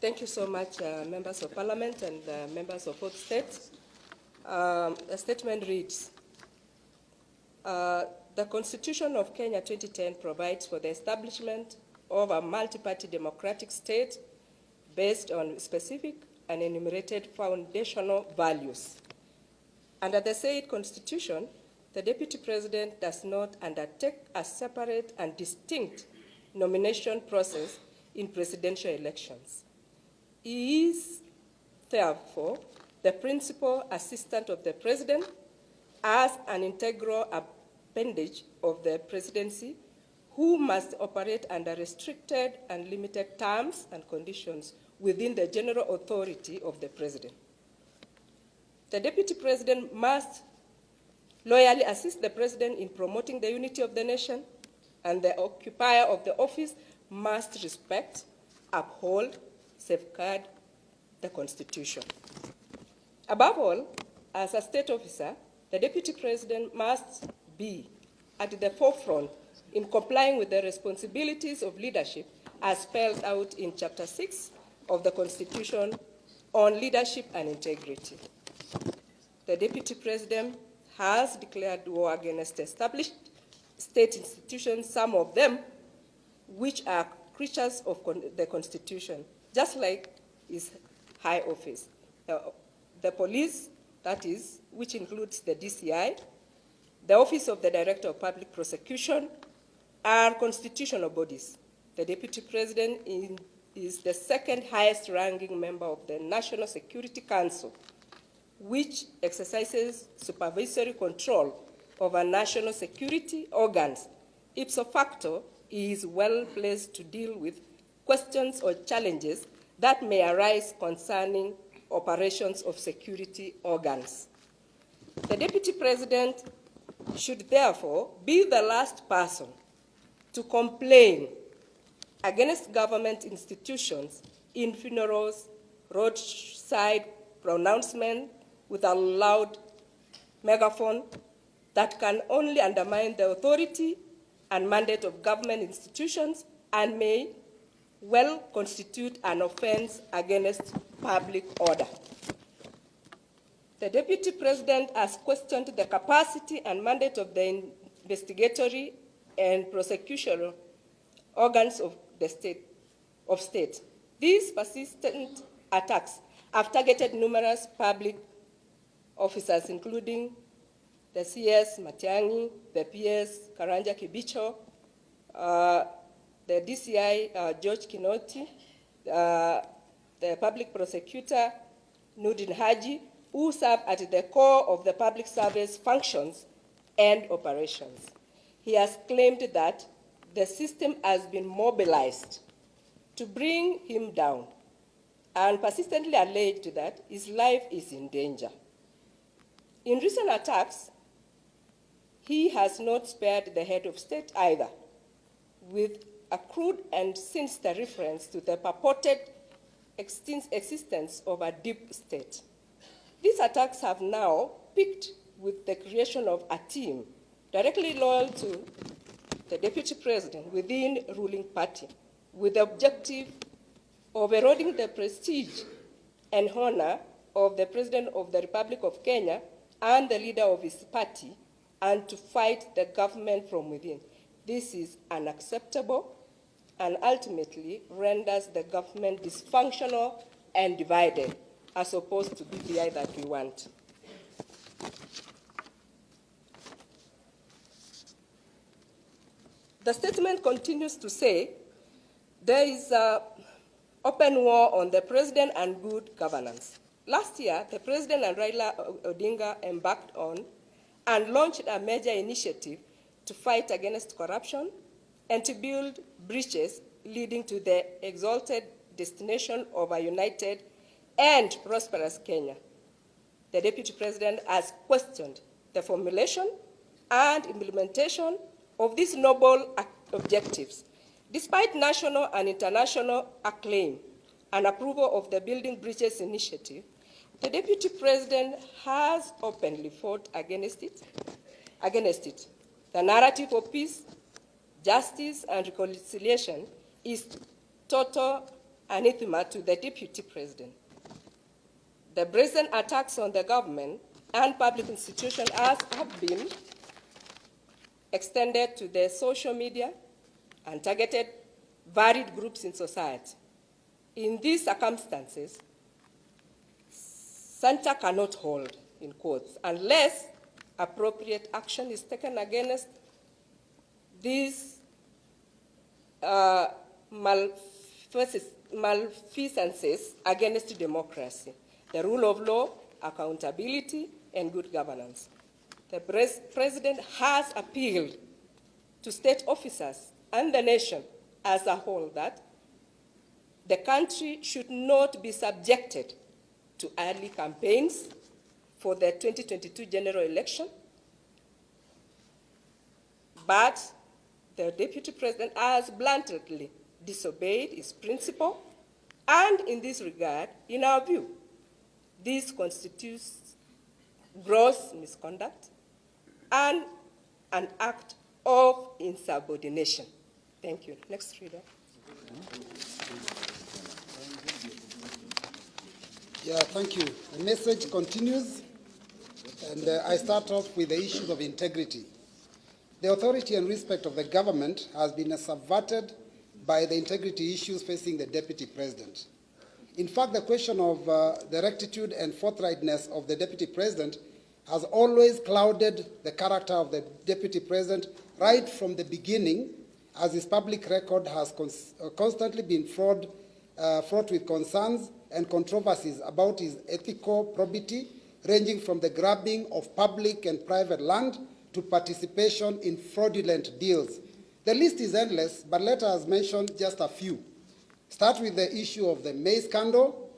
Thank you so much, members of parliament and members of both states. The statement reads, the Constitution of Kenya 2010 provides for the establishment of a multi-party democratic state based on specific and enumerated foundational values. Under the said Constitution, the Deputy President does not undertake a separate and distinct nomination process in presidential elections. He is, therefore, the principal assistant of the President as an integral appendage of the presidency, who must operate under restricted and limited terms and conditions within the general authority of the President. The Deputy President must loyally assist the President in promoting the unity of the nation, and the occupier of the office must respect, uphold, safeguard the Constitution. Above all, as a state officer, the Deputy President must be at the forefront in complying with the responsibilities of leadership as spelled out in Chapter 6 of the Constitution on leadership and integrity. The Deputy President has declared war against established state institutions, some of them which are creatures of the Constitution, just like his high office. The police, that is, which includes the DCI, the Office of the Director of Public Prosecution, are constitutional bodies. The Deputy President is the second highest ranking member of the National Security Council, which exercises supervisory control over national security organs. Ipso facto, he is well placed to deal with questions or challenges that may arise concerning operations of security organs. The Deputy President should therefore be the last person to complain against government institutions in funerals, roadside pronouncements with a loud megaphone that can only undermine the authority and mandate of government institutions and may well constitute an offense against public order. The Deputy President has questioned the capacity and mandate of the investigatory and prosecutorial organs of the state. These persistent attacks have targeted numerous public officers, including the CS Matiang'i, the PS Karanja Kibicho, the DCI George Kinoti, the public prosecutor Nudin Haji, who serve at the core of the public service functions and operations. He has claimed that the system has been mobilized to bring him down and persistently alleged that his life is in danger. In recent attacks, he has not spared the head of state either, with a crude and sinister reference to the purported existence of a deep state. These attacks have now peaked with the creation of a team directly loyal to the Deputy President within the ruling party, with the objective of eroding the prestige and honor of the President of the Republic of Kenya and the leader of his party, and to fight the government from within. This is unacceptable and ultimately renders the government dysfunctional and divided, as opposed to BBI that we want. The statement continues to say there is an open war on the President and good governance. Last year, the President and Raila Odinga embarked on and launched a major initiative to fight against corruption and to build bridges leading to the exalted destination of a united and prosperous Kenya. The Deputy President has questioned the formulation and implementation of these noble objectives. Despite national and international acclaim and approval of the Building Bridges initiative, the Deputy President has openly fought against it. The narrative of peace, justice, and reconciliation is total anathema to the Deputy President. The brazen attacks on the government and public institutions have been extended to the social media and targeted varied groups in society. In these circumstances, Center cannot hold, in quotes, unless appropriate action is taken against these malfeasances against democracy, the rule of law, accountability, and good governance. The President has appealed to state officers and the nation as a whole that the country should not be subjected to early campaigns for the 2022 general election, but the Deputy President has bluntly disobeyed his principle, and in this regard, in our view, this constitutes gross misconduct and an act of insubordination. Thank you. Next reader. Yeah, thank you. The message continues, and I start off with the issues of integrity. The authority and respect of the government has been subverted by the integrity issues facing the Deputy President. In fact, the question of the rectitude and forthrightness of the Deputy President has always clouded the character of the Deputy President right from the beginning, as his public record has constantly been fraught with concerns and controversies about his ethical probity, ranging from the grabbing of public and private land to participation in fraudulent deals. The list is endless, but let us mention just a few. Start with the issue of the maize scandal.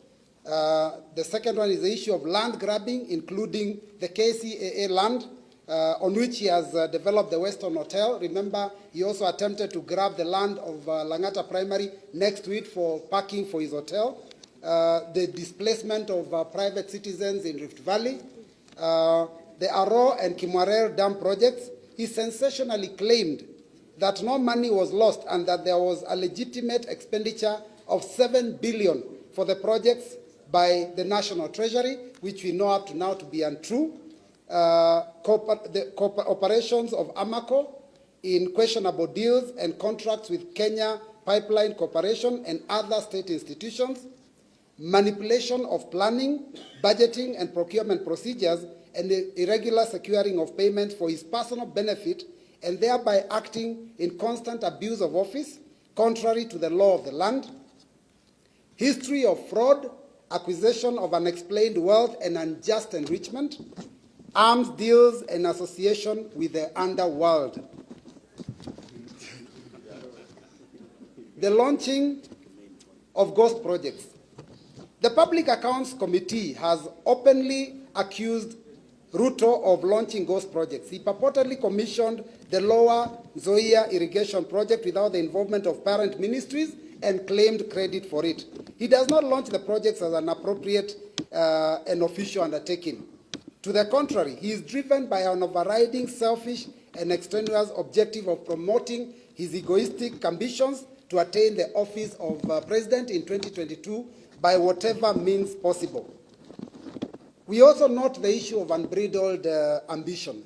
The second one is the issue of land grabbing, including the KCAA land, on which he has developed the Western Hotel. Remember, he also attempted to grab the land of Langata Primary next to it for parking for his hotel. The displacement of private citizens in Rift Valley, the Aro and Kimwarer dam projects. He sensationally claimed that no money was lost and that there was a legitimate expenditure of 7 billion for the projects by the National Treasury, which we know up to now to be untrue. The operations of Amaco in questionable deals and contracts with Kenya Pipeline Corporation and other state institutions, manipulation of planning, budgeting, and procurement procedures, and the irregular securing of payments for his personal benefit, and thereby acting in constant abuse of office, contrary to the law of the land. History of fraud, acquisition of unexplained wealth and unjust enrichment, arms deals and association with the underworld. The launching of ghost projects. The Public Accounts Committee has openly accused Ruto of launching ghost projects. He purportedly commissioned the Lower Nzoia irrigation project without the involvement of parent ministries and claimed credit for it. He does not launch the projects as an appropriate and official undertaking. To the contrary, he is driven by an overriding selfish and extraneous objective of promoting his egoistic ambitions to attain the office of president in 2022 by whatever means possible. We also note the issue of unbridled ambition.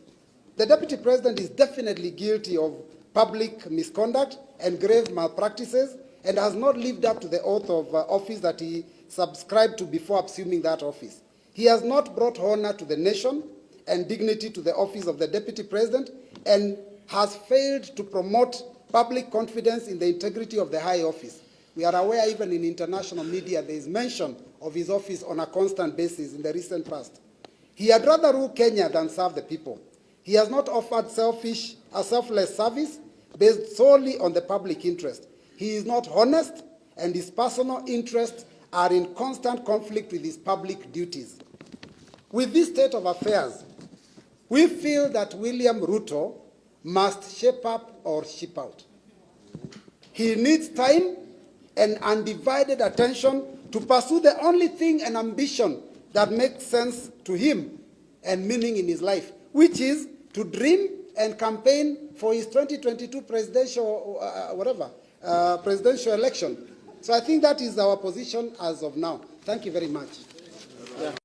The Deputy President is definitely guilty of public misconduct and grave malpractices and has not lived up to the oath of office that he subscribed to before assuming that office. He has not brought honor to the nation and dignity to the office of the Deputy President and has failed to promote public confidence in the integrity of the high office. We are aware even in international media there is mention of his office on a constant basis in the recent past. He had rather rule Kenya than serve the people. He has not offered a selfless service based solely on the public interest. He is not honest, and his personal interests are in constant conflict with his public duties. With this state of affairs, we feel that William Ruto must shape up or ship out. He needs time and undivided attention to pursue the only thing and ambition that makes sense to him and meaning in his life, which is to dream and campaign for his 2022 presidential, presidential election. So I think that is our position as of now. Thank you very much.